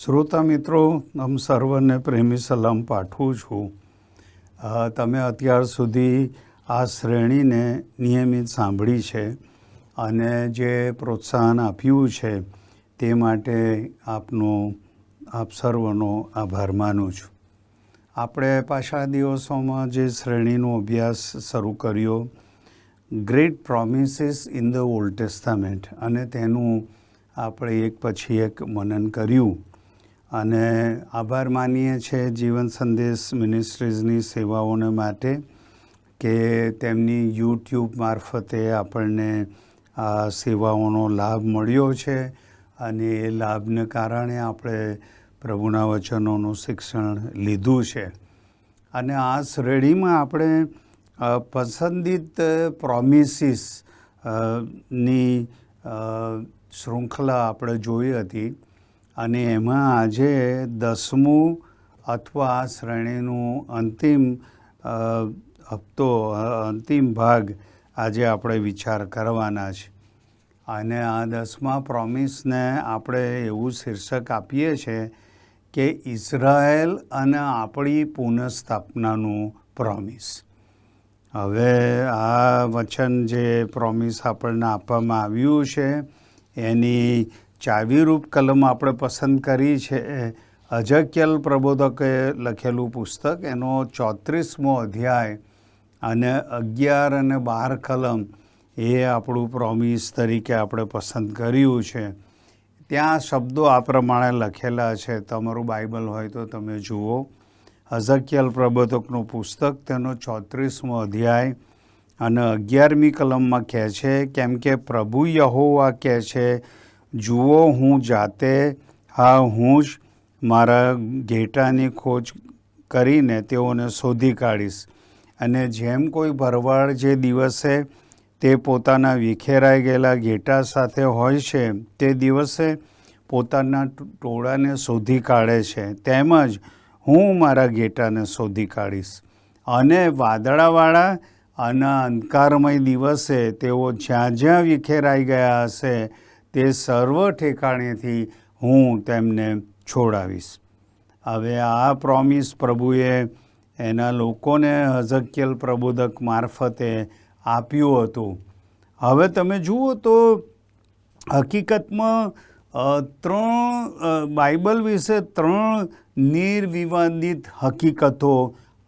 શ્રોતા મિત્રો, આમ સર્વને પ્રેમી સલામ પાઠવું છું. તમે અત્યાર સુધી આ શ્રેણીને નિયમિત સાંભળી છે અને જે પ્રોત્સાહન આપ્યું છે તે માટે આપ સર્વનો આભાર માનું છું. આપણે પાછલા દિવસોમાં જે શ્રેણીનો અભ્યાસ શરૂ કર્યો, great promises in the old testament, અને તેનું આપણે એક પછી એક મનન કર્યું અને આભાર માનીએ છીએ જીવન સંદેશ મિનિસ્ટ્રીઝની સેવાઓને માટે કે તેમની યુટ્યુબ મારફતે આપણને આ સેવાઓનો લાભ મળ્યો છે અને એ લાભને કારણે આપણે પ્રભુના વચનોનું શિક્ષણ લીધું છે. અને આ શ્રેણીમાં આપણે પસંદિત પ્રોમિસીસ ની શૃંખલા આપણે જોઈ હતી અને એમાં આજે 10મું અથવા આ શ્રેણીનું અંતિમ ભાગ આજે આપણે વિચાર કરવાના છે. અને આ 10મા પ્રોમિસને આપણે એવું શીર્ષક આપીએ છીએ કે ઇઝરાયલ અને આપણી પુનઃસ્થાપનાનું પ્રોમિસ. હવે આ વચન જે પ્રોમિસ આપણને આપવામાં આવ્યું છે એની ચાવીરૂપ કલમ આપણે પસંદ કરી છે હઝક્યલ પ્રબોધકે લખેલું પુસ્તક, એનો 34મો અધ્યાય અને 11 અને 12 કલમ એ આપણું પ્રોમિસ તરીકે આપણે પસંદ કર્યું છે. ત્યાં શબ્દો આ પ્રમાણે લખેલા છે. તમારું બાઇબલ હોય તો તમે જુઓ. હઝક્યલ પ્રબોધકનું પુસ્તક, તેનો 34મો અધ્યાય અને 11મી કલમમાં કહે છે, કેમ કે પ્રભુ યહોવા કહે છે, જુઓ હું જાતે, હા હું જ મારા ઘેટાની ખોજ કરીને તેઓને શોધી કાઢીશ. અને જેમ કોઈ ભરવાડ જે દિવસે તે પોતાના વિખેરાઈ ગયેલા ઘેટા સાથે હોય છે તે દિવસે પોતાના ટોળાને શોધી કાઢે છે, તેમજ હું મારા ઘેટાને શોધી કાઢીશ. અને વાદળાવાળા અને અંધકારમય દિવસે તેઓ જ્યાં જ્યાં વિખેરાઈ ગયા હશે તે સર્વ ઠેકાણેથી હું તેમને છોડાવીશ. હવે આ પ્રોમિસ પ્રભુએ એના લોકોને હઝક્યલ પ્રબોધક મારફતે આપ્યું હતું. હવે તમે જુઓ તો હકીકતમાં બાઇબલ વિશે 3 નિર્વિવાદિત હકીકતો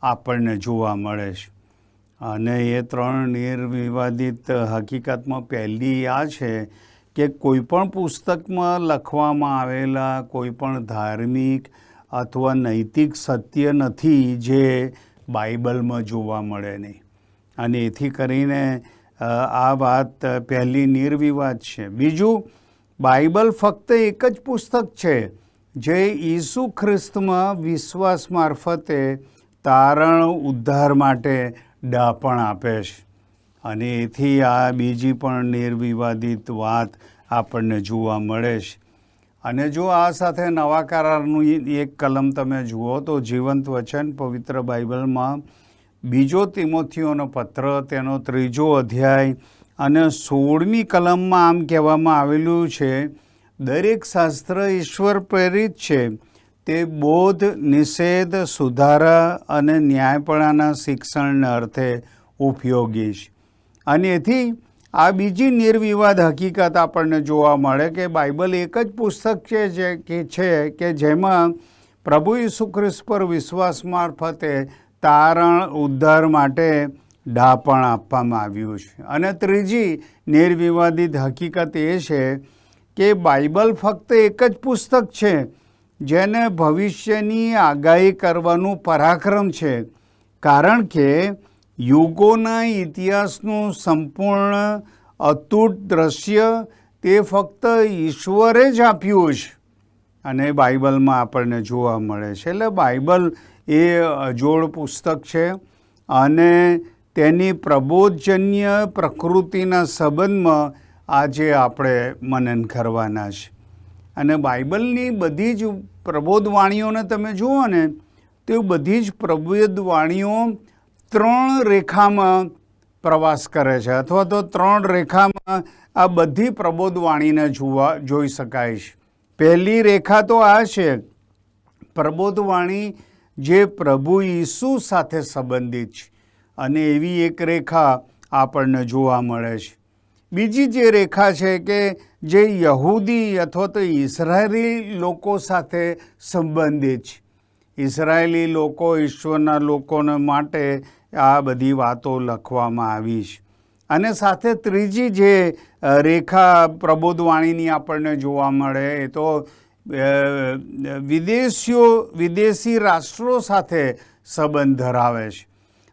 આપણને જોવા મળે છે. અને એ 3 નિર્વિવાદિત હકીકતમાં પહેલી આ છે કે કોઈપણ પુસ્તકમાં લખવામાં આવેલા કોઈપણ ધાર્મિક અથવા નૈતિક સત્ય નથી જે બાઇબલમાં જોવા મળે નહીં. અને એથી કરીને આ વાત પહેલી નિર્વિવાદ છે. બીજું, બાઇબલ ફક્ત એક જ પુસ્તક છે જે ઈસુ ખ્રિસ્તમાં વિશ્વાસ મારફતે તારણ ઉદ્ધાર માટે ડાપણ આપે છે. અને એથી આ બીજી પણ નિર્વિવાદિત વાત આપણને જોવા મળે છે. અને જો આ સાથે નવા કરારનું એક કલમ તમે જુઓ તો જીવંત વચન પવિત્ર બાઇબલમાં 2 તિમોથીઓનો પત્ર, તેનો 3જો અધ્યાય અને 16મી કલમમાં આમ કહેવામાં આવેલું છે, દરેક શાસ્ત્ર ઈશ્વર પ્રેરિત છે, તે બોધ, નિષેધ, સુધારા અને ન્યાયપણાના શિક્ષણને અર્થે ઉપયોગી છે. અને એથી આ બીજી નિર્વિવાદ હકીકત આપણને જોવા મળે કે બાઇબલ એક જ પુસ્તક છે કે જેમાં પ્રભુ ઈસુ ખ્રિસ્ત પર વિશ્વાસ મારફતે તારણ ઉદ્ધાર માટે ડાપણ આપવામાં આવ્યું છે. અને ત્રીજી નિર્વિવાદિત હકીકત એ છે કે બાઇબલ ફક્ત એક જ પુસ્તક છે જેને ભવિષ્યની આગાહી કરવાનું પરાક્રમ છે, કારણ કે યુગોના ઇતિહાસનું સંપૂર્ણ અતૂટ દ્રશ્ય તે ફક્ત ઈશ્વરે જ આપ્યું છે અને બાઇબલમાં આપણને જોવા મળે છે. એટલે બાઇબલ એ અજોડ પુસ્તક છે અને તેની પ્રબોધજન્ય પ્રકૃતિના સંબંધમાં આજે આપણે મનન કરવાના છે. અને બાઇબલની બધી જ પ્રબોધવાણીઓને તમે જુઓ ને તો બધી જ પ્રબોધવાણીઓ 3 રેખામાં પ્રવાસ કરે છે, અથવા તો 3 રેખામાં આ બધી પ્રબોધવાણીને જોઈ શકાય છે. પહેલી રેખા તો આ છે, પ્રબોધવાણી જે પ્રભુ ઈસુ સાથે સંબંધિત છે, અને એવી એક રેખા આપણને જોવા મળે છે. બીજી જે રેખા છે કે જે યહૂદી અથવા તો ઇઝરાયેલી લોકો સાથે સંબંધિત છે. ઇઝરાયેલી લોકો, ઈશ્વરના લોકોને માટે આ બધી વાતો લખવામાં આવી છે. અને સાથે ત્રીજી જે રેખા પ્રબોધવાણીની આપણને જોવા મળે એ તો વિદેશી રાષ્ટ્રો સાથે સંબંધ ધરાવે છે.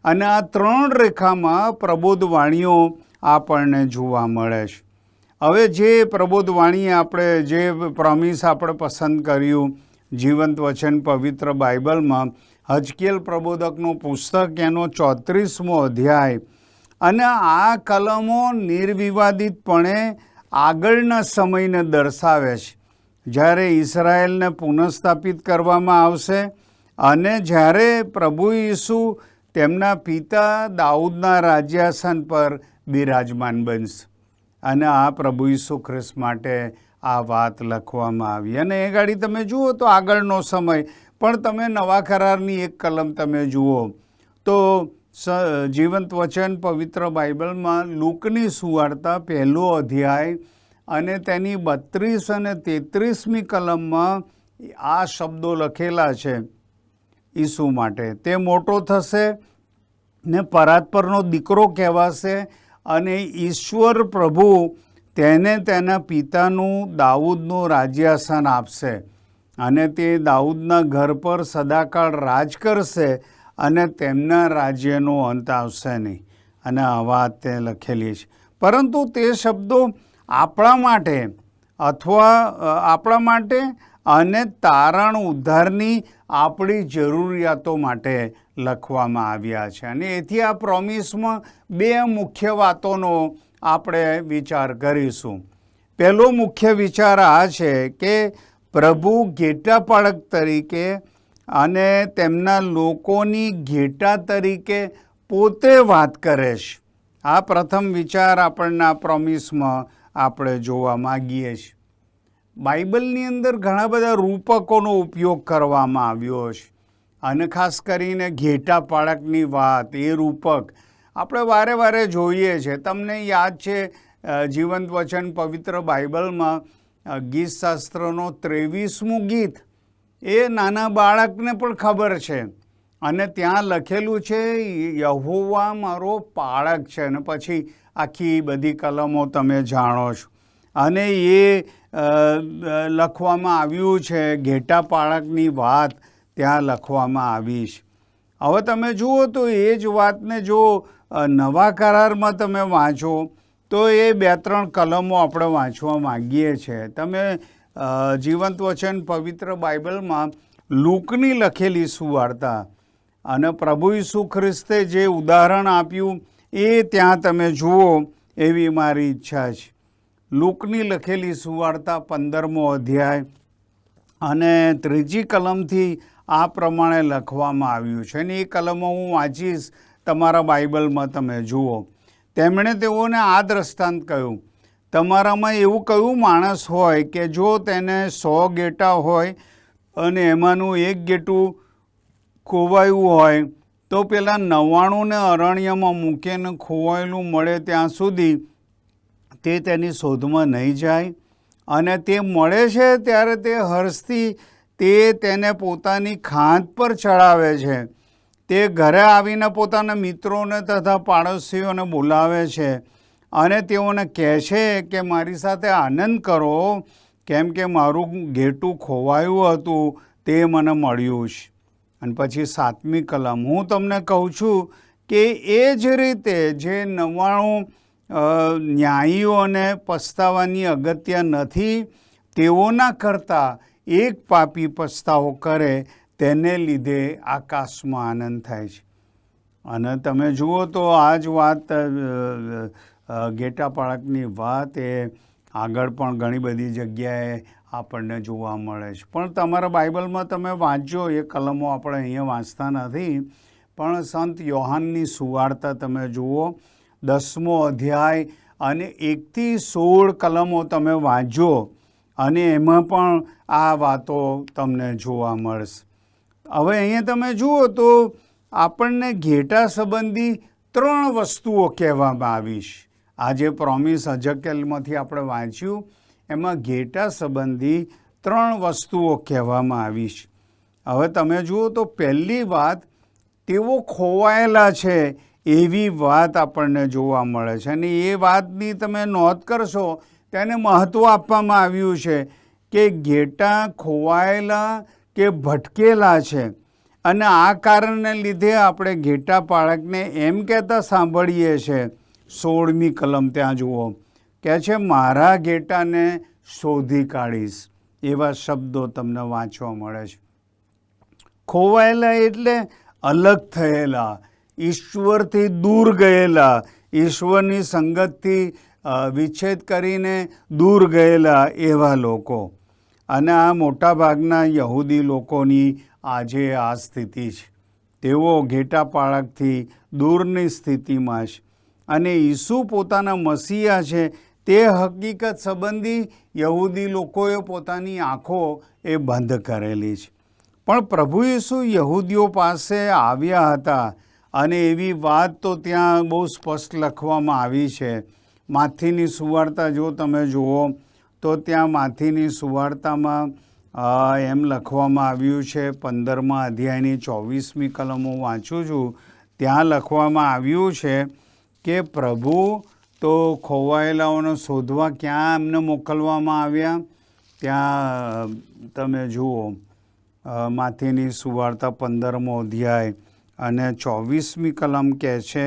અને આ ત્રણ રેખામાં પ્રબોધવાણીઓ આપણને જોવા મળે છે. હવે જે પ્રબોધવાણી આપણે જે પ્રોમિસ આપણે પસંદ કર્યું જીવંત વચન પવિત્ર બાઇબલમાં, હજકેલ પ્રબોધકનું પુસ્તક, એનો 34મો અધ્યાય, અને આ કલમો નિર્વિવાદિતપણે આગળના સમયને દર્શાવે છે, જ્યારે ઇઝરાયેલને પુનઃસ્થાપિત કરવામાં આવશે અને જ્યારે પ્રભુ ઈસુ તેમના પિતા દાઉદના રાજ્યાસન પર બિરાજમાન બનશે. અને આ પ્રભુ ઈસુ ખ્રિસ્ત માટે આ વાત લખવામાં આવી. અને એ ગાડી તમે જુઓ તો આગળનો સમય, પણ તમે નવા કરારની એક કલમ તમે જુઓ તો જીવંત વચન પવિત્ર બાઇબલમાં લૂકની સુવાર્તા 1લો અધ્યાય અને તેની 32 અને 33મી કલમમાં આ શબ્દો લખેલા છે ઈસુ માટે. તે મોટો થશે ને પરાત્પરનો દીકરો કહેવાશે, અને ઈશ્વર પ્રભુ તેને તેના પિતાનું દાઉદનું રાજ્યાસન આપશે, અને તે દાઉદના ઘર પર સદાકાળ રાજ કરશે, અને તેમના રાજ્યનો અંત આવશે નહીં. અને આ વાત તે લખેલી છે. પરંતુ તે શબ્દો આપણા માટે અને તારણ ઉદ્ધારની આપણી જરૂરિયાતો માટે લખવામાં આવ્યા છે. અને એથી આ પ્રોમિસમાં 2 મુખ્ય વાતોનો આપણે વિચાર કરીશું. પહેલો મુખ્ય વિચાર આ છે કે પ્રભુ ઘેટાપાળક તરીકે અને તેમના લોકોની ઘેટા તરીકે પોતે વાત કરે છે. આ પ્રથમ વિચાર આપણને આ પ્રોમિસમાં આપણે જોવા માગીએ છીએ. બાઇબલની અંદર ઘણા બધા રૂપકોનો ઉપયોગ કરવામાં આવ્યો છે, અને ખાસ કરીને ઘેટાપાળકની વાત, એ રૂપક આપણે વારે વારે જોઈએ છે. તમને યાદ છે જીવંત વચન પવિત્ર બાઇબલમાં ગીતશાસ્ત્રનો 23મું ગીત, એ નાના બાળકને પણ ખબર છે, અને ત્યાં લખેલું છે યહોવા મારો પાળક છે, અને પછી આખી બધી કલમો તમે જાણો છો. અને એ લખવામાં આવ્યું છે, ઘેટા પાળકની વાત ત્યાં લખવામાં આવી છે. હવે તમે જુઓ તો એ જ વાતને જો નવા કરારમાં તમે વાંચો તો એ 2-3 કલમો આપણે વાંચવા માગીએ છીએ. તમે જીવંત વચન પવિત્ર બાઇબલમાં લૂકની લખેલી સુવાર્તા અને પ્રભુ ઈસુ ખ્રિસ્તે જે ઉદાહરણ આપ્યું એ ત્યાં તમે જુઓ એવી મારી ઈચ્છા છે. લૂકની લખેલી સુવાર્તા 15મો અધ્યાય અને 3જી કલમથી આ પ્રમાણે લખવામાં આવ્યું છે, અને એ કલમો હું વાંચીશ, તમારા બાઇબલમાં તમે જુઓ. તેમણે તેઓને આ દ્રષ્ટાંત કહ્યું, તમારામાં એવું કયું માણસ હોય કે જો તેને 100 ઘેટા હોય અને એમાંનું 1 ઘેટું ખોવાયું હોય, તો પેલા 99ને અરણ્યમાં મૂકીને ખોવાયેલું મળે ત્યાં સુધી તે તેની શોધમાં નહીં જાય? અને તે મળે છે ત્યારે તે હર્ષથી તેને પોતાની ખાંદ પર ચડાવે છે. તે ઘરે આવીને પોતાના મિત્રોને તથા પાડોશીઓને બોલાવે છે અને તેઓને કહે છે કે મારી સાથે આનંદ કરો, કેમ કે મારું ઘેટું ખોવાયું હતું તે મને મળ્યું છે. અને પછી 7મી કલમ, હું તમને કહું છું કે એ જ રીતે જે 99 ન્યાયીઓને પસ્તાવાની અગત્ય નથી, તેઓના કરતાં એક પાપી પસ્તાવો કરે તેને લીધે આકાશમાં આનંદ થાય છે. અને તમે જુઓ તો આ જ વાત ઘેટા પાળકની વાત એ આગળ પણ ઘણી બધી જગ્યાએ આપણને જોવા મળે છે. પણ તમારા બાઇબલમાં તમે વાંચજો, એ કલમો આપણે અહીંયા વાંચતા નથી, પણ સંત યોહાનની સુવાર્તા તમે જુઓ 10મો અધ્યાય અને 1 થી 16 કલમો તમે વાંચજો, અને એમાં પણ આ વાતો તમને જોવા મળશે. હવે અહીંયા તમે જુઓ તો આપણને ઘેટા સંબંધી 3 વસ્તુઓ કહેવામાં આવી છે. આ જે પ્રોમિસ હજકેલમાંથી આપણે વાંચ્યું એમાં ઘેટા સંબંધી 3 વસ્તુઓ કહેવામાં આવી છે. હવે તમે જુઓ તો પહેલી વાત, તેઓ ખોવાયેલા છે એવી વાત આપણને જોવા મળે છે. અને એ વાતની તમે નોંધ કરશો તેને મહત્ત્વ આપવામાં આવ્યું છે કે ઘેટા ખોવાયેલા કે ભટકેલા છે. અને આ કારણને લીધે આપણે ઘેટા પાળકને એમ કહેતા સાંભળીએ છીએ. 16મી કલમ ત્યાં જુઓ, કહે છે મારા ઘેટાને શોધી કાઢીશ. એવા શબ્દો તમને વાંચવા મળે છે. ખોવાયેલા એટલે અલગ થયેલા, ઈશ્વરથી દૂર ગયેલા, ઈશ્વરની સંગતથી વિચ્છેદ કરીને દૂર ગયેલા એવા લોકો. અને આ મોટાભાગના યહૂદી લોકોની આજે આ સ્થિતિ છે. તેઓ ઘેટા પાળકથી દૂરની સ્થિતિમાં છે. અને ઈસુ પોતાના મસીહા છે તે હકીકત સંબંધી યહૂદી લોકોએ પોતાની આંખો એ બંધ કરેલી છે. પણ પ્રભુ ઈસુ યહૂદીઓ પાસે આવ્યા હતા અને એવી વાત તો ત્યાં બહુ સ્પષ્ટ લખવામાં આવી છે. માથીની સુવાર્તા જો તમે જુઓ તો ત્યાં માથીની સુવાર્તામાં એમ લખવામાં આવ્યું છે, 15મા અધ્યાયની 24મી કલમ હું વાંચું છું. ત્યાં લખવામાં આવ્યું છે કે પ્રભુ તો ખોવાયેલાઓને શોધવા ક્યાં એમને મોકલવામાં આવ્યા. ત્યાં તમે જુઓ માથીની સુવાર્તા 15મો અધ્યાય અને 24મી કલમ કહે છે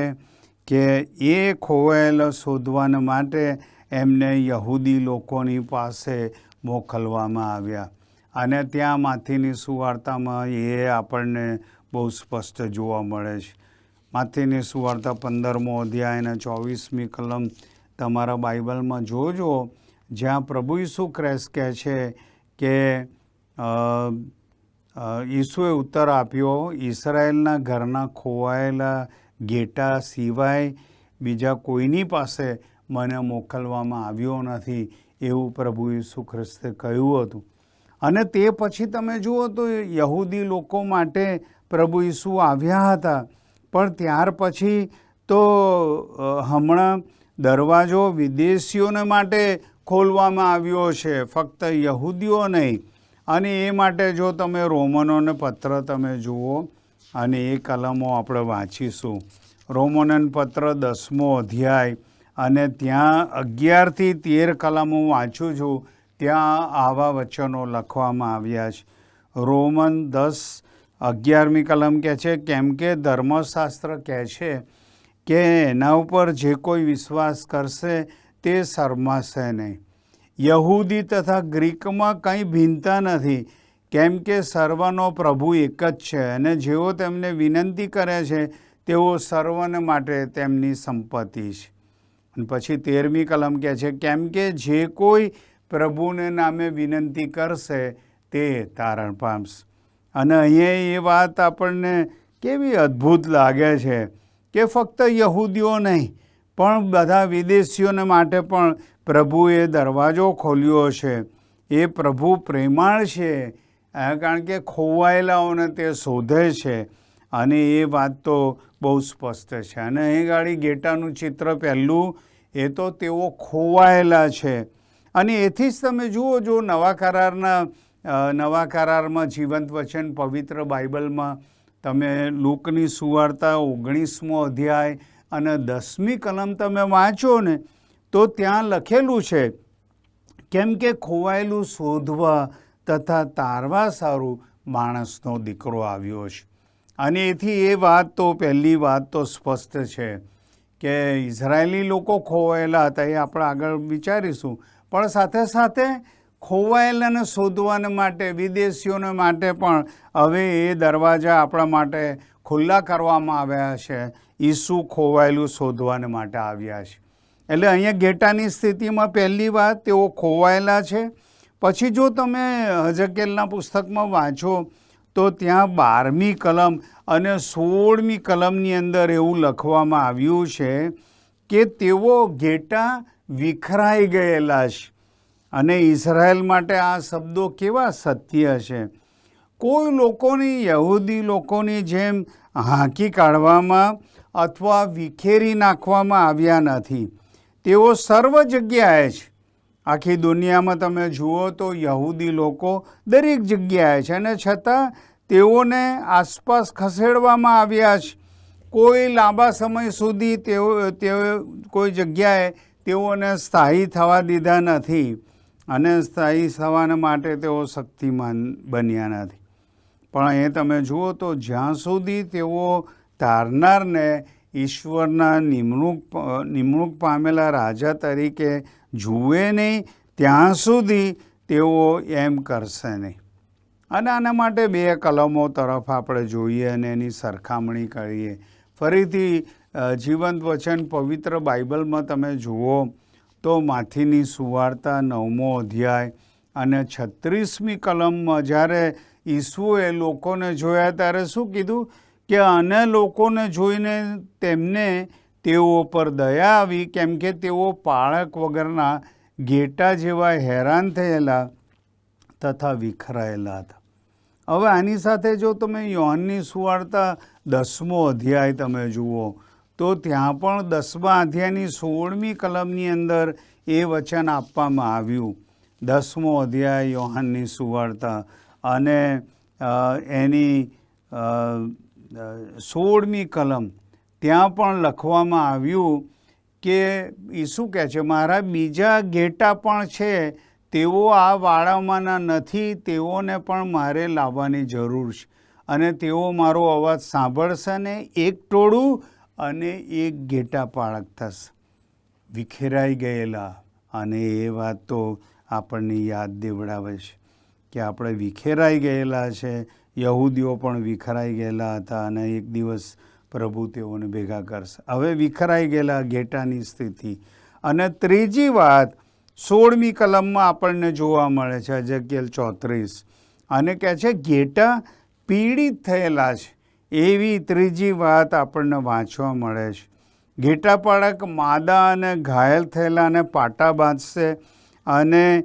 કે એ ખોવાયેલા શોધવાને માટે એમને યહૂદી લોકોની પાસે મોકલવામાં આવ્યા. અને ત્યાં માથીની સુવાર્તામાં એ આપણને બહુ સ્પષ્ટ જોવા મળે છે. માથીની સુવાર્તા 15મો અધ્યાય અને 24મી કલમ તમારા બાઇબલમાં જોજો, જ્યાં પ્રભુ ઈસુ ખ્રિસ્ત કહે છે કે ઈસુએ ઉત્તર આપ્યો, ઈસરાયેલના ઘરના ખોવાયેલા ઘેટા સિવાય બીજા કોઈની પાસે મને મોકલવામાં આવ્યો નથી, એવું પ્રભુ ઈસુ ખ્રિસ્તે કહ્યું હતું. અને તે પછી તમે જુઓ તો યહૂદી લોકો માટે પ્રભુ ઈસુ આવ્યા હતા. પણ ત્યાર પછી તો હમણાં દરવાજો વિદેશીઓને માટે ખોલવામાં આવ્યો છે, ફક્ત યહૂદીઓ નહીં. અને એ માટે જો તમે રોમનોને પત્ર તમે જુઓ અને એ કલમો આપણે વાંચીશું. રોમનન પત્ર 10મો અધ્યાય અને ત્યાં 11થી 13 કલમો વાંચું છું. ત્યાં આવા વચનો લખવામાં આવ્યા છે. રોમન 10:11મી કલમ કહે છે, કેમ કે ધર્મશાસ્ત્ર કહે છે કે એના ઉપર જે કોઈ વિશ્વાસ કરશે તે શરમાશે નહીં. યહૂદી તથા ગ્રીકમાં કંઈ ભિન્નતા નથી, કેમ કે સર્વનો પ્રભુ એક જ છે અને જેઓ તેમને વિનંતી કરે છે તેઓ સર્વને માટે તેમની સંપત્તિ છે. અને પછી 13મી કલમ કહે છે, કેમ કે જે કોઈ પ્રભુને નામે વિનંતી કરશે તે તારણ પામશે. અને અહીંયા એ વાત આપણને કેવી અદ્ભુત લાગે છે કે ફક્ત યહૂદીઓ નહીં પણ બધા વિદેશીઓને માટે પણ પ્રભુએ દરવાજો ખોલ્યો છે. એ પ્રભુ પ્રેમાળ છે, કારણ કે ખોવાયેલાઓને તે શોધે છે. અને એ વાત તો બહુ સ્પષ્ટ છે. અને અહીં ગાડી ઘેટાનું ચિત્ર પહેલું એ તો તેઓ ખોવાયેલા છે. અને એથી જ તમે જુઓ, જો નવા કરારમાં જીવંત વચન પવિત્ર બાઇબલમાં તમે લૂકની સુવાર્તા 19મો અધ્યાય અને 10મી કલમ તમે વાંચો ને તો ત્યાં લખેલું છે, કેમ કે ખોવાયેલું શોધવા તથા તારવા સારું માણસનો દીકરો આવ્યો છે. અને એથી એ વાત તો પહેલી વાત તો સ્પષ્ટ છે કે ઇઝરાયેલી લોકો ખોવાયેલા હતા, એ આપણે આગળ વિચારીશું. પણ સાથે સાથે ખોવાયેલાને શોધવાને માટે વિદેશીઓને માટે પણ હવે એ દરવાજા આપણા માટે ખુલ્લા કરવામાં આવ્યા છે. ઈસુ ખોવાયેલું શોધવાને માટે આવ્યા છે. એટલે અહીંયા ઘેટાની સ્થિતિમાં પહેલી વાત તેઓ ખોવાયેલા છે. પછી જો તમે હજકેલના પુસ્તકમાં વાંચો તો ત્યાં 12મી કલમ અને 16મી કલમની અંદર એવું લખવામાં આવ્યું છે કે તેઓ ઘેટા વિખરાઈ ગયેલા છે. અને ઇઝરાયલ માટે આ શબ્દો કેવા સત્ય છે. કોઈ લોકોની, યહૂદી લોકોની જેમ હાંકી કાઢવામાં અથવા વિખેરી નાખવામાં આવ્યા નથી. તેઓ સર્વ જગ્યાએ છે. આખી દુનિયામાં તમે જુઓ તો યહૂદી લોકો દરેક જગ્યાએ છે, અને છતાં તેઓને આસપાસ ખસેડવામાં આવ્યા છે. કોઈ લાંબા સમય સુધી તેઓ કોઈ જગ્યાએ તેઓને સ્થાયી થવા દીધા નથી, અને સ્થાયી થવાના માટે તેઓ શક્તિમાન બન્યા નથી. પણ એ તમે જુઓ તો જ્યાં સુધી તેઓ તારનારને ઈશ્વરના નિમણૂક પામેલા રાજા તરીકે જુએ નહીં, ત્યાં સુધી તેઓ એમ કરશે નહીં. અને આના માટે 2 કલમો તરફ આપણે જોઈએ અને એની સરખામણી કરીએ. ફરીથી જીવંત વચન પવિત્ર બાઇબલમાં તમે જુઓ તો માથીની સુવાર્તા 9મો અધ્યાય અને 36મી કલમમાં જ્યારે ઈસુએ લોકોને જોયા ત્યારે શું કીધું કે અન્ય લોકોને જોઈને તેમને તેઓ પર દયા આવી, કેમ કે તેઓ પાળક વગરના ઘેટા જેવા હેરાન થયેલા તથા વિખરાયેલા હતા. હવે આની સાથે જો તમે યોહાનની સુવાર્તા 10મો અધ્યાય તમે જુઓ તો ત્યાં પણ 10મા અધ્યાયની 16મી કલમની અંદર એ વચન આપવામાં આવ્યું. 10મો અધ્યાય યોહાનની સુવાર્તા અને એની 16મી કલમ, ત્યાં પણ લખવામાં આવ્યું કે ઈસુ કહે છે, મારા બીજા ઘેટા પણ છે, તેઓ આ વાડામાંના નથી, તેઓને પણ મારે લાવવાની જરૂર છે, અને તેઓ મારો અવાજ સાંભળશે ને એક ટોળું અને એક ઘેટા પાળક થશે. વિખેરાઈ ગયેલા, અને એ વાત તો આપણને યાદ દેવડાવે છે કે આપણે વિખેરાઈ ગયેલા છે. યહૂદીઓ પણ વિખરાઈ ગયેલા હતા, અને એક દિવસ પ્રભુ તેઓને ભેગા કરશે. હવે વિખરાઈ ગયેલા ઘેટાની સ્થિતિ. અને ત્રીજી વાત 16મી કલમમાં આપણને જોવા મળે છે, એઝેકિયલ 34, અને કહે છે ઘેટા પીડિત થયેલા છે. એવી ત્રીજી વાત આપણને વાંચવા મળે છે. ઘેટા પાળક માદા અને ઘાયલ થયેલાને પાટા બાંધશે, અને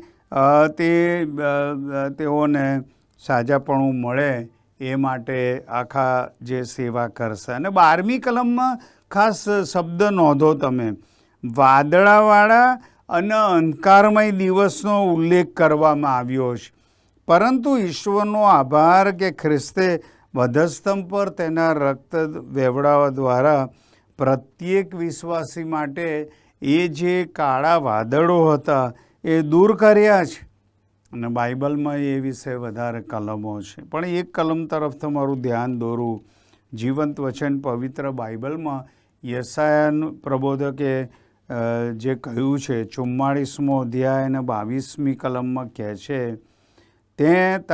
તેઓને સાજાપણું મળે એ માટે આખા જે સેવા કરશે. અને 12મી કલમમાં ખાસ શબ્દ નોંધો તમે, વાદળાવાળા અને અંધકારમય દિવસનો ઉલ્લેખ કરવામાં આવ્યો છે. પરંતુ ઈશ્વરનો આભાર કે ખ્રિસ્તે વધસ્તંભ પર તેના રક્ત વહેવડાવવા દ્વારા પ્રત્યેક વિશ્વાસી માટે એ જે કાળા વાદળો હતા એ દૂર કર્યા છે. અને બાઇબલમાં એ વિશે વધારે કલમો છે, પણ એક કલમ તરફ તમારું ધ્યાન દોરું. જીવંત વચન પવિત્ર બાઇબલમાં યશાયાનું પ્રબોધકે જે કહ્યું છે 44મો અધ્યાય અને 22મી કલમમાં કહે છે, મેં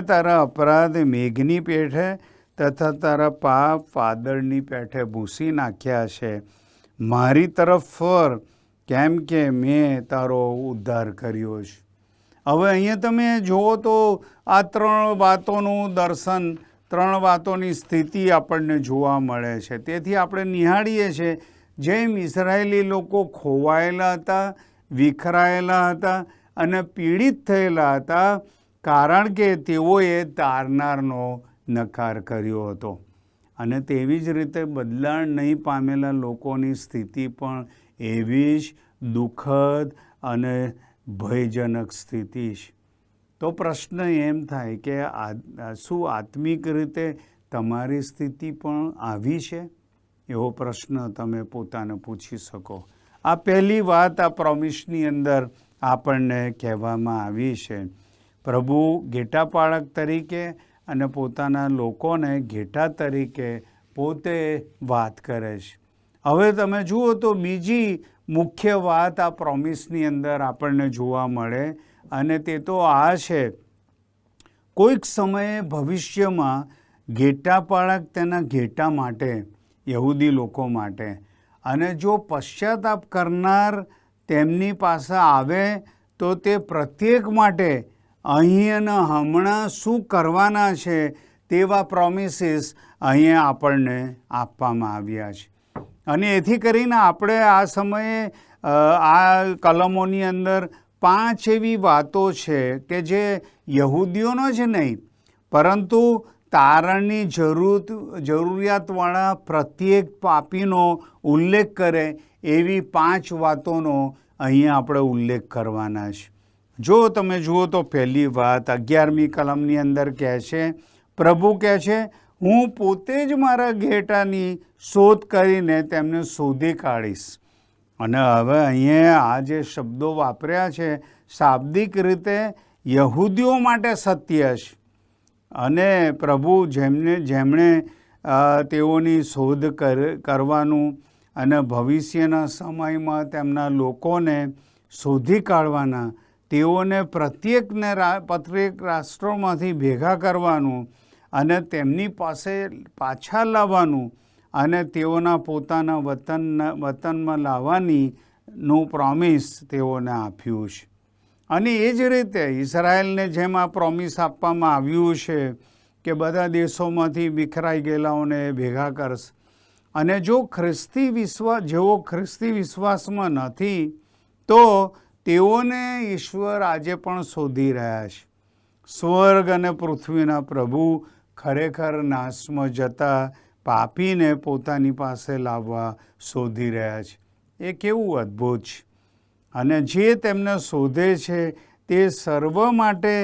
તારા અપરાધ મેઘની પેઠે તથા તારા પાપ વાદળની પેઠે ભૂંસી નાખ્યા છે. મારી તરફ ફર, કેમ કે મેં તારો ઉદ્ધાર કર્યો છે. હવે અહીંયા તમે જુઓ તો આ 3 વાતોનું દર્શન, 3 વાતોની સ્થિતિ આપણને જોવા મળે છે. તેથી આપણે નિહાળીએ છીએ જેમ ઇઝરાયેલી લોકો ખોવાયેલા હતા, વિખરાયેલા હતા અને પીડિત થયેલા હતા, કારણ કે તેઓએ તારનારનો નકાર કર્યો હતો. અને તેવી જ રીતે બદલાણ નહીં પામેલા લોકોની સ્થિતિ પણ એવી જ દુઃખદ અને ભયજનક સ્થિતિ છે. તો પ્રશ્ન એમ થાય કે શું આત્મિક રીતે તમારી સ્થિતિ પણ આવી છે? એવો પ્રશ્ન તમે પોતાને પૂછી શકો. આ પહેલી વાત આ પ્રોમિસની અંદર આપણને કહેવામાં આવી છે. પ્રભુ ઘેટા પાળક તરીકે અને પોતાના લોકોને ઘેટા તરીકે પોતે વાત કરે છે. હવે તમે જુઓ તો બીજી મુખ્ય વાત આ પ્રોમિસની અંદર આપણને જોવા મળે, અને તે તો આ છે, કોઈક સમયે ભવિષ્યમાં ઘેટા પાળક તેના ઘેટા માટે, યહૂદી લોકો માટે, અને જો પશ્ચાતાપ કરનાર તેમની પાસે આવે તો તે પ્રત્યેક માટે અહીં અને હમણાં શું કરવાના છે તેવા પ્રોમિસીસ અહીંયા આપણને આપવામાં આવ્યા છે. અને એથી કરીને આપણે આ સમયે આ કલમોની અંદર 5 એવી વાતો છે કે જે યહૂદીઓનો જ નહીં પરંતુ તારણની જરૂરિયાતવાળા પ્રત્યેક પાપીનો ઉલ્લેખ કરે એવી 5 વાતોનો અહીંયા આપણે ઉલ્લેખ કરવાના છે. જો તમે જુઓ તો પહેલી વાત 11મી કલમની અંદર કહે છે, પ્રભુ કહે છે, હું પોતે જ મારા ઘેટાની શોધ કરીને તેમને શોધી કાઢીશ. અને હવે અહીંયા આ જે શબ્દો વાપર્યા છે શાબ્દિક રીતે યહૂદીઓ માટે સત્ય છે. અને પ્રભુ જેમણે તેઓની શોધ કરવાનું અને ભવિષ્યના સમયમાં તેમના લોકોને શોધી કાઢવાના, તેઓને પ્રત્યેક રાષ્ટ્રોમાંથી ભેગા કરવાનું અને તેમની પાસે પાછા લાવવાનું અને તેઓના પોતાના વતનમાં લાવવાનું પ્રોમિસ તેઓને આપ્યું છે. અને એ જ રીતે ઇઝરાયલને જેમ આ પ્રોમિસ આપવામાં આવ્યું છે કે બધા દેશોમાંથી વિખરાઈ ગયેલાઓને ભેગા કરશે. અને જેઓ ખ્રિસ્તી વિશ્વાસમાં નથી તો તેઓને ઈશ્વર આજે પણ શોધી રહ્યા છે. સ્વર્ગ અને પૃથ્વીના પ્રભુ ખરેખર નાશમાં જતા પાપીને પોતાની પાસે લાવવા શોધી રહ્યા છે. એ કેવું અદ્ભુત છે. અને જે તેમને શોધે છે તે સર્વ માટે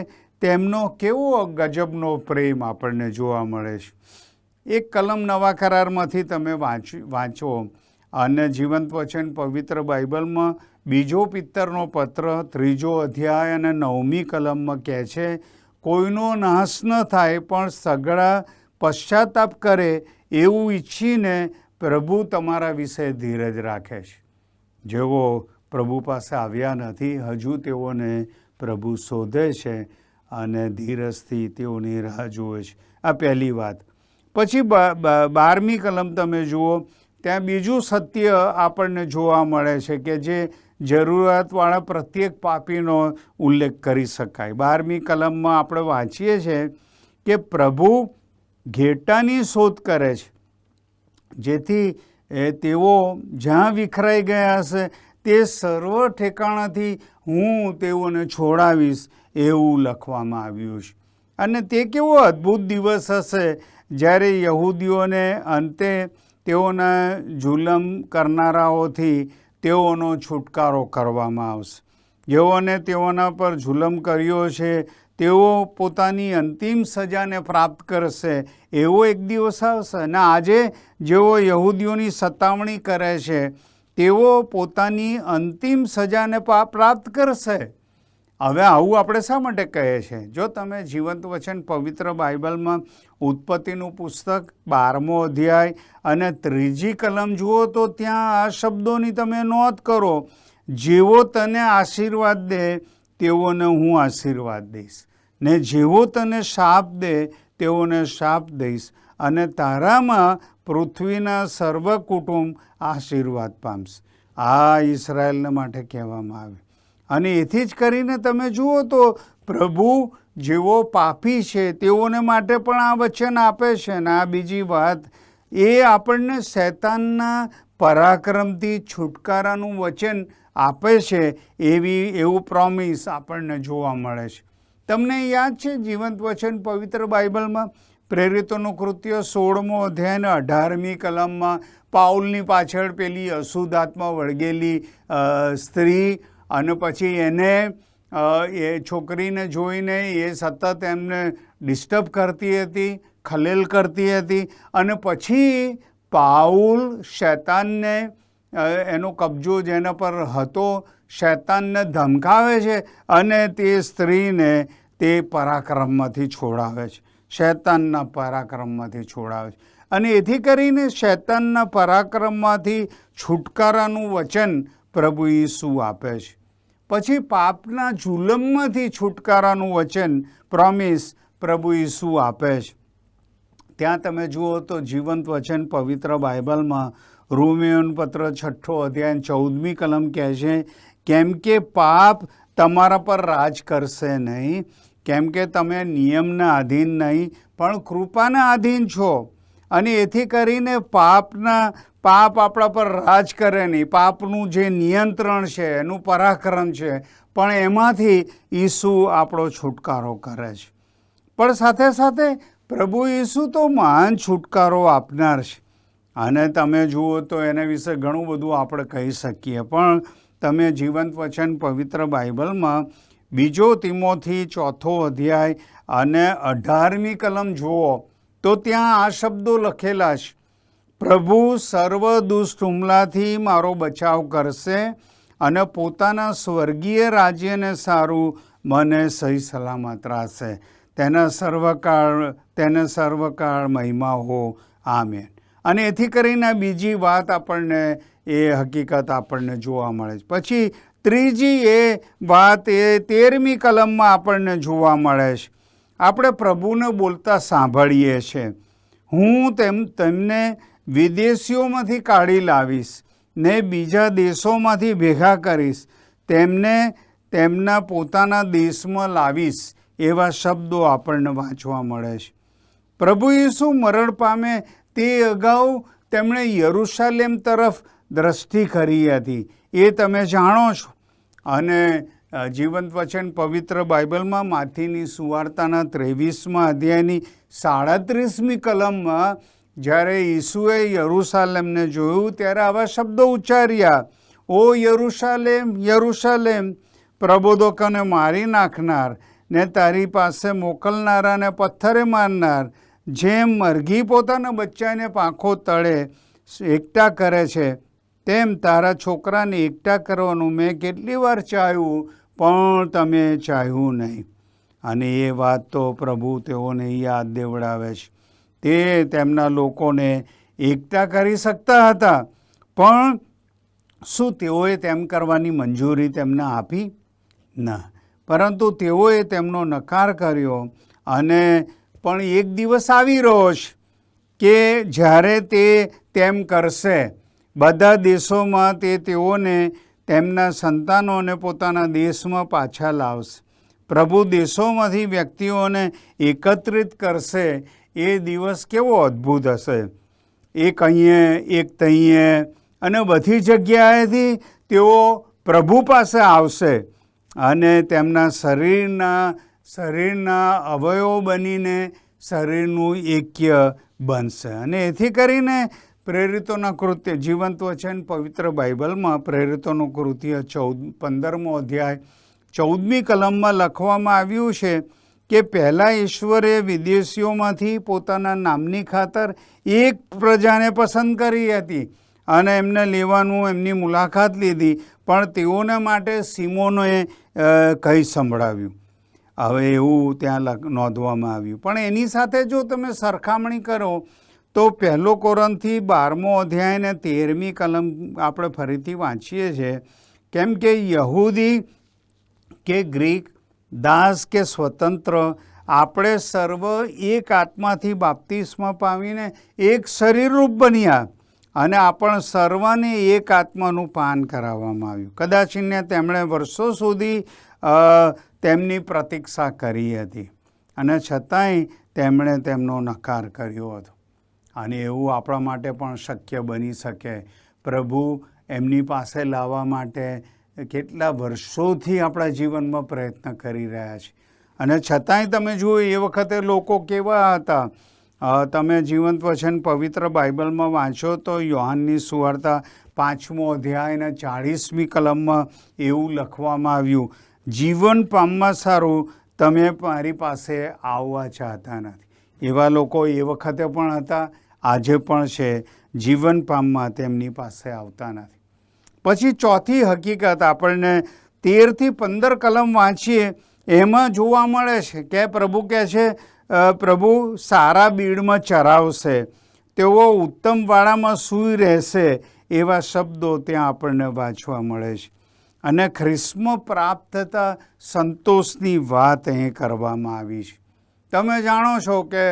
તેમનો કેવો ગજબનો પ્રેમ આપણને જોવા મળે છે. એક કલમ નવા કરારમાંથી તમે વાંચો અને જીવંત વચન પવિત્ર બાઇબલમાં 2 પિત્તરનો પત્ર 3 અધ્યાય અને 9મી કલમમાં કહે છે, કોઈનો નાશ ન થાય પણ સઘળા પશ્ચાતાપ કરે એવું ઈચ્છીને પ્રભુ તમારા વિશે ધીરજ રાખે છે. જેઓ પ્રભુ પાસે આવ્યા નથી હજુ તેઓને પ્રભુ શોધે છે અને ધીરજથી તેઓની રાહ જુએ છે. આ પહેલી વાત. પછી 12મી કલમ તમે જુઓ, ત્યાં બીજું સત્ય આપણને જોવા મળે છે કે જે જરૂરિયાતવાળા પ્રત્યેક પાપીનો ઉલ્લેખ કરી શકાય. 12મી કલમમાં આપણે વાંચીએ છીએ કે પ્રભુ ઘેટાની શોધ કરે છે જેથી તેઓ જ્યાં વિખરાઈ ગયા હશે તે સર્વ ઠેકાણાથી હું તેઓને છોડાવીશ એવું લખવામાં આવ્યું છે. અને તે કેવો અદ્ભુત દિવસ હશે જ્યારે યહૂદીઓને અંતે તેઓના જુલમ કરનારાઓથી તેઓનો છુટકારો કરવામાં આવશે. જેઓને તેઓના પર જુલમ કર્યો છે તેઓ પોતાની અંતિમ સજાને પ્રાપ્ત કરશે એવો એક દિવસ આવશે. અને આજે જેઓ યહૂદીઓની સતાવણી કરે છે તેઓ પોતાની અંતિમ સજાને પ્રાપ્ત કરશે. હવે આવું આપણે શા માટે કહે છે? જો તમે જીવંત વચન પવિત્ર બાઇબલમાં ઉત્પત્તિનું પુસ્તક 12મો અધ્યાય અને 3જી કલમ જુઓ તો ત્યાં આ શબ્દોની તમે નોંધ કરો, જેવો તને આશીર્વાદ દે તેઓને હું આશીર્વાદ દઈશ ને જેવો તને શાપ દે તેઓને શાપ દઈશ અને તારામાં પૃથ્વીના સર્વ કુટુંબ આશીર્વાદ પામશે. આ ઇઝરાયલને માટે કહેવામાં આવે. અને એથી જ કરીને તમે જુઓ તો પ્રભુ જેવો પાપી છે તેઓને માટે પણ આ વચન આપે છે. અને આ બીજી વાત, એ આપણને શૈતાનના પરાક્રમથી છુટકારાનું વચન આપે છે એવું પ્રોમિસ આપણને જોવા મળે છે. તમને યાદ છે જીવંત વચન પવિત્ર બાઇબલમાં પ્રેરિતોનું કૃત્ય 16મો અધ્યાય 18મી કલમમાં પાઉલની પાછળ પેલી અશુદ્ધાત્મા વળગેલી સ્ત્રી અને પછી એ છોકરીને જોઈને એ સતત એમને ડિસ્ટર્બ કરતી હતી, ખલેલ કરતી હતી. અને પછી પાઉલ શૈતાનને એનો કબજો જેના પર હતો શૈતાનને ધમકાવે છે અને તે સ્ત્રીને તે પરાક્રમમાંથી છોડાવે છે, શૈતાનના પરાક્રમમાંથી છોડાવે છે. અને એથી કરીને શૈતાનના પરાક્રમમાંથી છુટકારાનું વચન પ્રભુ ઈસુ આપે છે. પછી પાપના જુલમમાંથી છુટકારાનું વચન પ્રોમિસ પ્રભુ ઈસુ આપે છે. ત્યાં તમે જુઓ તો જીવંત વચન પવિત્ર બાઇબલમાં રોમિયોનો પત્ર 6 અધ્યાય 14મી કલમ કહે છે, કેમ કે પાપ તમારા પર રાજ કરશે નહીં, કેમ કે તમે નિયમના આધીન નહીં પણ કૃપાના આધીન છો. અને એથી કરીને પાપ આપણા પર રાજ કરે નહીં. પાપનું જે નિયંત્રણ છે, એનું પરાક્રમ છે, પણ એમાંથી ઈસુ આપણો છુટકારો કરે છે. પણ સાથે સાથે પ્રભુ ઈસુ તો મહાન છુટકારો આપનાર છે. અને તમે જુઓ તો એના વિશે ઘણું બધું આપણે કહી શકીએ, પણ તમે જીવંત વચન પવિત્ર બાઇબલમાં 2 તિમોથી 4 અધ્યાય અને 18મી કલમ જુઓ તો ત્યાં આ શબ્દો લખેલા છે: પ્રભુ સર્વ દુષ્ટ હુમલાથી મારો બચાવ કરશે અને પોતાના સ્વર્ગીય રાજ્યને સારું મને સહી સલામત રાખશે. તેને સર્વકાળ મહિમા હો, આમેન. અને એથી કરીને બીજી વાત આપણને એ હકીકત આપણને જોવા મળે છે. પછી ત્રીજી એ વાત એ 13મી કલમમાં આપણને જોવા મળે છે. આપણે પ્રભુને બોલતા સાંભળીએ છીએ: હું તેમને વિદેશીઓમાંથી કાઢી લાવીશ ને બીજા દેશોમાંથી ભેગા કરીશ, તેમને તેમના પોતાના દેશમાં લાવીશ. એવા શબ્દો આપણને વાંચવા મળે છે. પ્રભુ ઈસુ મરણ પામે તે અગાઉ તેમણે યરુશલેમ તરફ દ્રષ્ટિ કરી હતી, એ તમે જાણો છો. અને જીવંત વચન પવિત્ર બાઇબલમાં માથીની સુવાર્તાના 23મા અધ્યાયની 37મી કલમમાં જ્યારે ઈસુએ યરુશલેમને જોયું ત્યારે આવા શબ્દો ઉચ્ચાર્યા: ઓ યરુશલેમ, યરુશલેમ, પ્રબોધકોને મારી નાખનાર ને તારી પાસે મોકલનારાને પથ્થરે મારનાર, જેમ મરઘી પોતાના બચ્ચાને પાંખો તળે એકઠા કરે છે, તેમ તારા છોકરાને એકઠા કરવાનું મેં કેટલી વાર ચાહ્યું, પણ તમે ચાહ્યું નહીં. અને એ વાત તો પ્રભુ તેઓને યાદ દેવડાવે છે. તે તેમના લોકોને એકઠા કરી શકતા હતા, પણ શું તેઓએ તેમ કરવાની મંજૂરી તેમને આપી? ના, પરંતુ તેઓએ તેમનો નકાર કર્યો. અને પણ એક દિવસ આવી રહ્યો છે કે જ્યારે તે તેમ કરશે. બધા દેશોમાં તેઓને તેમના સંતાનોને પોતાના દેશમાં પાછા લાવશે. પ્રભુ દેશોમાંથી વ્યક્તિઓને એકત્રિત કરશે. એ દિવસ કેવો અદ્ભુત હશે! એક અહીંયા, એક તહીંએ, અને બધી જગ્યાએથી તેઓ પ્રભુ પાસે આવશે અને તેમના શરીરના અવયવો બનીને શરીરનું ઐક્ય બનશે. અને એથી કરીને પ્રેરિતોના કૃત્ય, જીવંત વચન પવિત્ર બાઇબલમાં પ્રેરિતોનું કૃત્ય 15મો અધ્યાય 14મી કલમમાં લખવામાં આવ્યું છે કે પહેલાં ઈશ્વરે વિદેશીઓમાંથી પોતાના નામની ખાતર એક પ્રજાને પસંદ કરી હતી અને એમને લેવાનું એમની મુલાકાત લીધી, પણ તેઓને માટે સિમોનોએ કહી સંભળાવ્યું. હવે એવું ત્યાં નોંધવામાં આવ્યું. પણ એની સાથે જો તમે સરખામણી કરો તો 1 કોરિન્થી 12મો અધ્યાય ને 13મી કલમ આપણે ફરીથી વાંચીએ છીએ. કેમ કે યહૂદી કે ગ્રીક, દાસ કે સ્વતંત્ર, આપણે સર્વ એક આત્માથી બાપ્તિસ્મા પામીને એક શરીરરૂપ બન્યા અને આપણ સર્વને એક આત્માનું પાન કરાવવામાં આવ્યું. કદાચિને તેમણે વર્ષો સુધી તેમની પ્રતીક્ષા કરી હતી અને છતાંય તેમણે તેમનો નકાર કર્યો હતો. અને એવું આપણા માટે પણ શક્ય બની શકે. પ્રભુ એમની પાસે લાવવા માટે કેટલા વર્ષોથી આપણા જીવનમાં પ્રયત્ન કરી રહ્યા છે, અને છતાંય તમે જુઓ એ વખતે લોકો કેવા હતા. તમે જીવંત વચન પવિત્ર બાઇબલમાં વાંચો તો યોહાનની સુવાર્તા 5મો અધ્યાય અને 40મી કલમમાં એવું લખવામાં આવ્યું: જીવન પામવા સારું તમે મારી પાસે આવવા ચાહતા નથી. એવા લોકો એ વખતે પણ હતા, આજે પણ છે. જીવન પામવા તેમની પાસે આવતા નથી. પછી ચોથી હકીકત આપણને 13થી 15 કલમ વાંચીએ એમાં જોવા મળે છે કે પ્રભુ કહે છે, પ્રભુ સારા બીડમાં ચરાવશે, તેઓ ઉત્તમ વાડામાં સૂઈ રહેશે. એવા શબ્દો ત્યાં આપણને વાંચવા મળે છે. અને ખ્રિસ્તમાં પ્રાપ્ત થતા સંતોષની વાત અહીં કરવામાં આવી છે. તમે જાણો છો કે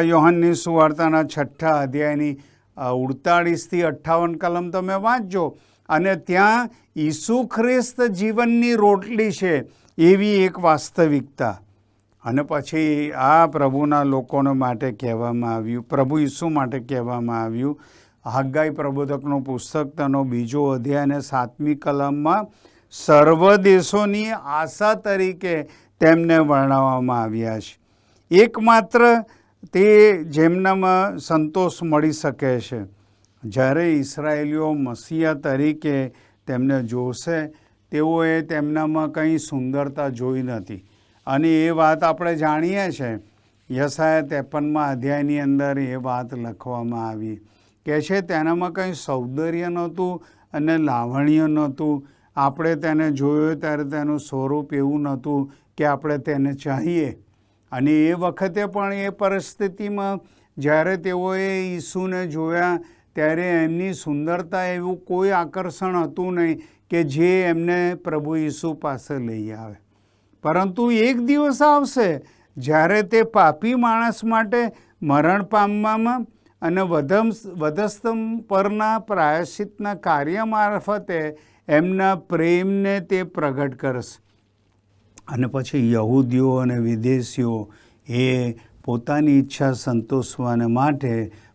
યોહાનની સુવાર્તાના 6 અધ્યાયની 48થી 58 કલમ તમે વાંચજો, અને ત્યાં ઈસુ ખ્રિસ્ત જીવનની રોટલી છે એવી એક વાસ્તવિકતા. અને પછી આ પ્રભુના લોકોને માટે કહેવામાં આવ્યું, પ્રભુ ઈસુ માટે કહેવામાં આવ્યું. હગ્ગાઈ પ્રબોધકનું પુસ્તક તેનો 2 અધ્યાય અને 7મી કલમમાં સર્વ દેશોની આશા તરીકે તેમને વર્ણવવામાં આવ્યા છે. એકમાત્ર તે જેમનામાં સંતોષ મળી શકે છે. જ્યારે ઇસરાયેલીઓ મસીહા તરીકે તેમને જોશે, તેઓએ તેમનામાં કંઈ સુંદરતા જોઈ નથી. અને એ વાત આપણે જાણીએ છીએ. યશાયા 53મા અધ્યાયની અંદર એ વાત લખવામાં આવી કે છે તેનામાં કંઈ સૌંદર્ય નહોતું અને લાવણ્ય નહોતું. આપણે તેને જોયું ત્યારે તેનું સ્વરૂપ એવું નહોતું કે આપણે તેને ચાહીએ. અને એ વખતે પણ એ પરિસ્થિતિમાં જ્યારે તેઓએ ઈસુને જોયા ત્યારે એમની સુંદરતા એવું કોઈ આકર્ષણ હતું નહીં કે જે એમને પ્રભુ ઈસુ પાસે લઈ આવે. પરંતુ એક દિવસ આવશે જ્યારે તે પાપી માણસ માટે મરણ પામવામાં અને વધસ્તંભ પરના પ્રાયશ્ચિતના કાર્ય મારફતે એમના પ્રેમને તે પ્રગટ કરશે. અને પછી યહૂદીઓ અને વિદેશીઓ એ પોતાની ઈચ્છા સંતોષવાને માટે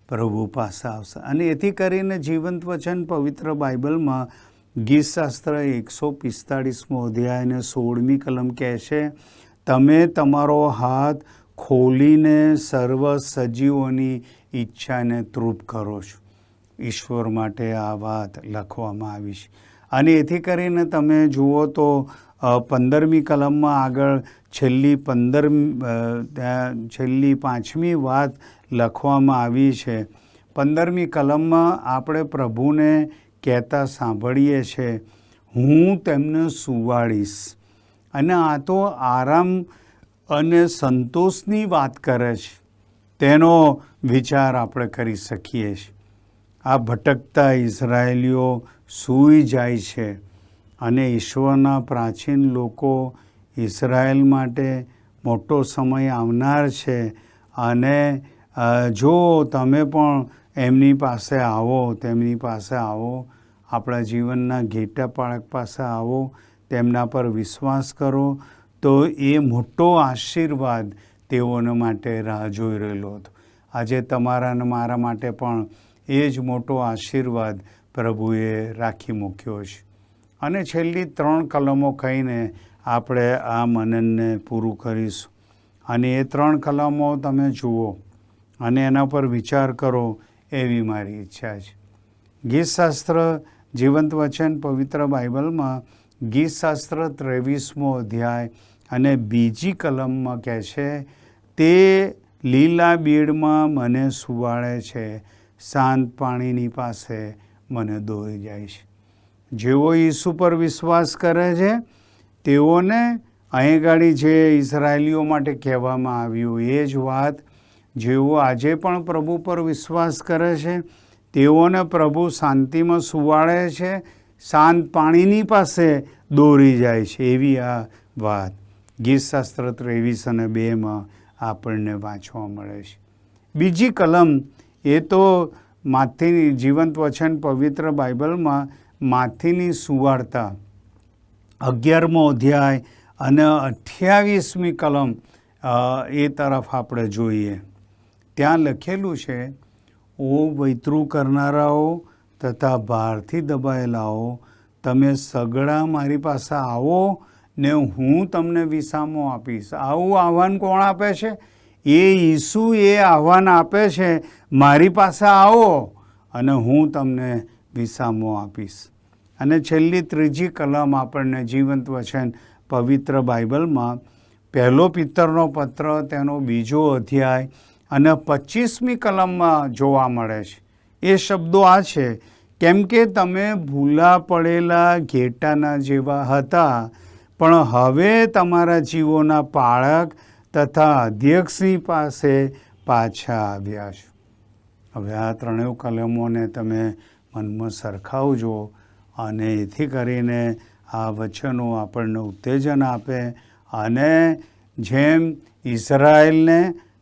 પ્રભુ પાસે આવશે. અને એથી કરીને જીવંત વચન પવિત્ર બાઇબલમાં ગીતશાસ્ત્ર 145મો અધ્યાય અને 16મી કલમ કહે છે, તમે તમારો હાથ ખોલીને સર્વ સજીવોની ઈચ્છાને તૃપ્ત કરો છો. ઈશ્વર માટે આ વાત લખવામાં આવી છે. અને એથી કરીને તમે જુઓ તો 15મી કલમમાં આગળ છેલ્લી 5મી વાત લખવામાં આવી છે. 15મી કલમમાં આપણે પ્રભુને કહેતા સાંભળીએ છીએ, હું તેમને સુવાડીશ. અને આ તો આરામ અને સંતોષની વાત કરે છે. તેનો વિચાર આપણે કરી શકીએ છીએ. આ ભટકતા ઇઝરાયેલીઓ સૂઈ જાય છે અને ઈશ્વરના પ્રાચીન લોકો ઇઝરાયેલ માટે મોટો સમય આવનાર છે. અને જો તમે પણ એમની પાસે આવો, તેમની પાસે આવો, આપણા જીવનના ઘેટા પાળક પાસે આવો, તેમના પર વિશ્વાસ કરો, તો એ મોટો આશીર્વાદ તેઓને માટે રાહ જોઈ રહેલો હતો. આજે તમારા અને મારા માટે પણ એ જ મોટો આશીર્વાદ પ્રભુએ રાખી મૂક્યો છે. અને છેલ્લી 3 કલમો કહીને આપણે આ મનનને પૂરું કરીશું. અને એ 3 કલમો તમે જુઓ અને એના પર વિચાર કરો એવી મારી ઈચ્છા છે. ગીતશાસ્ત્ર જીવંત વચન પવિત્ર બાઇબલમાં ગીતશાસ્ત્ર 23મો અધ્યાય અને 2જી કલમમાં કહે છે, તે લીલા બીડમાં મને સુવાડે છે, શાંત પાણીની પાસે મને દોરી જાય છે. જેઓ ઈસુ પર વિશ્વાસ કરે છે તેઓને અહીં ગાડી જે ઇઝરાયેલીઓ માટે કહેવામાં આવ્યું એ જ વાત, જેઓ આજે પણ પ્રભુ પર વિશ્વાસ કરે છે તેઓને પ્રભુ શાંતિમાં સુવાડે છે, શાંત પાણીની પાસે દોરી જાય છે. એવી આ વાત ગીતશાસ્ત્ર 23 અને 2માં આપણને વાંચવા મળે છે. બીજી કલમ એ તો માથીની જીવંત વચન પવિત્ર બાઇબલમાં માથીની સુવાર્તા 11મો અધ્યાય અને 28મી કલમ એ તરફ આપણે જોઈએ. ત્યાં લખેલું છે, ઓ વૈતરું કરનારાઓ તથા ભારથી દબાયેલાઓ, તમે સગડા મારી પાસે આવો ને હું તમને વિસામો આપીશ. આવું આહ્વાન કોણ આપે છે? એ ઈસુ એ આહ્વાન આપે છે, મારી પાસે આવો અને હું તમને વિસામો આપીશ. અને છેલ્લી 3જી કલમ આપણને જીવંત વચન પવિત્ર બાઇબલમાં 1 પિતરનો પત્ર તેનો 2જો અધ્યાય અને 25મી કલમમાં જોવા મળે છે. એ શબ્દો આ છે, કેમ કે તમે ભૂલા પડેલા ઘેટાના જેવા હતા, પણ હવે તમારા જીવોના પાળક તથા અધ્યક્ષની પાસે પાછા આવ્યા છો. હવે આ 3 કલમોને તમે મનમાં સરખાવજો અને એથી કરીને આ વચનો આપણને ઉત્તેજન આપે અને જેમ ઇઝરાયેલને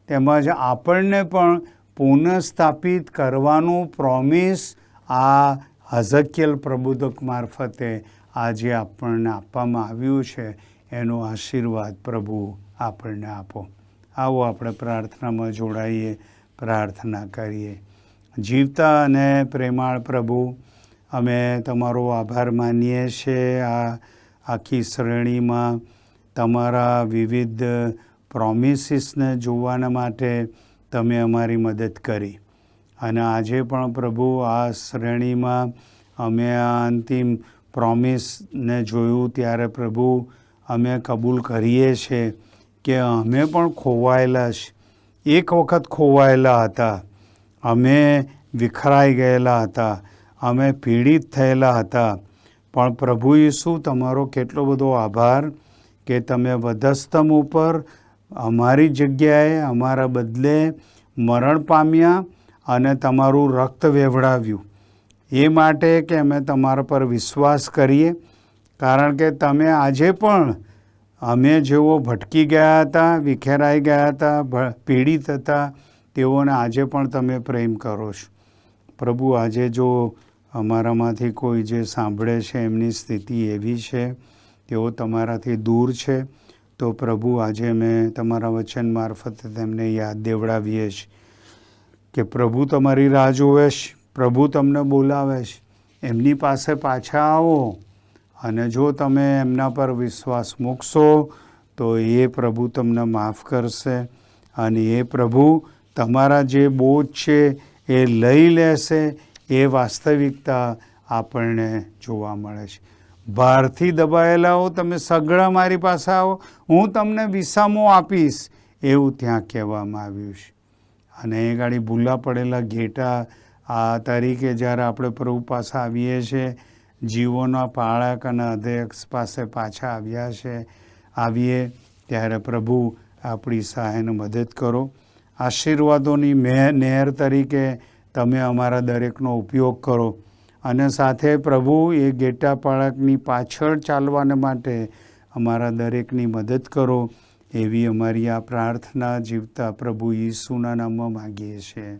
તેમજ આપણને પણ પુનઃસ્થાપિત કરવાનું પ્રોમિસ આ હઝકિયલ પ્રબોધક મારફતે આજે આપણને આપવામાં આવ્યું છે. એનો આશીર્વાદ પ્રભુ આપણને આપો. આવો આપણે પ્રાર્થનામાં જોડાઈએ, પ્રાર્થના કરીએ. જીવતા અને પ્રેમાળ પ્રભુ, અમે તમારો આભાર માનીએ છીએ આ આખી શ્રેણીમાં તમારા વિવિધ પ્રોમિસીસને જોવાના માટે તમે અમારી મદદ કરી. અને આજે પણ પ્રભુ આ શ્રેણીમાં અમે આ અંતિમ પ્રોમિસને જોયું ત્યારે પ્રભુ અમે કબૂલ કરીએ છીએ કે અમે પણ ખોવાયેલા છે. એક વખત ખોવાયેલા હતા, અમે વિખરાઈ ગયેલા હતા, અમે પીડિત થયેલા હતા. પણ પ્રભુ ઈસુ, તમારો કેટલો બધો આભાર કે તમે વધસ્તંભ ઉપર અમારી જગ્યાએ અમારા બદલે મરણ પામ્યા અને તમારું રક્ત વેવડાવ્યું. એ માટે કે અમે તમારા પર વિશ્વાસ કરીએ, કારણ કે તમે આજે પણ અમે જેઓ ભટકી ગયા હતા, વિખેરાઈ ગયા હતા, પીડિત હતા, તેઓને આજે પણ તમે પ્રેમ કરો છો. પ્રભુ, આજે જો અમારામાંથી કોઈ જે સાંભળે છે એમની સ્થિતિ એવી છે, તેઓ તમારાથી દૂર છે, તો પ્રભુ આજે અમે તમારા વચન મારફતે તેમને યાદ દેવડાવીએ છીએ કે પ્રભુ તમારી રાહ જોવે છે, પ્રભુ તમને બોલાવે છે. એમની પાસે પાછા આવો અને જો તમે એમના પર વિશ્વાસ મૂકશો તો એ પ્રભુ તમને માફ કરશે અને એ પ્રભુ તમારા જે બોજ છે એ લઈ લેશે. એ વાસ્તવિકતા આપણને જોવા મળે છે. ભારથી દબાયેલા હો તમે સગળા મારી પાસે આવો, હું તમને વિસામો આપીશ, એવું ત્યાં કહેવામાં આવ્યું છે. અને એ ગાડી ભૂલા પડેલા ઘેટા આ તરીકે જ્યારે આપણે પ્રભુ પાસે આવીએ છીએ, જીવોના પાળક અને અધ્યક્ષ પાસે પાછા આવીએ ત્યારે પ્રભુ આપણી સહાયને મદદ કરો. આશીર્વાદોની નહેર તરીકે તમે અમારા દરેકનો ઉપયોગ કરો અને સાથે પ્રભુ એ ઘેટા પાળકની પાછળ ચાલવાને માટે અમારા દરેકની મદદ કરો. એવી અમારી આ પ્રાર્થના જીવતા પ્રભુ ઈસુના નામમાં માગીએ છીએ.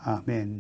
આમેન.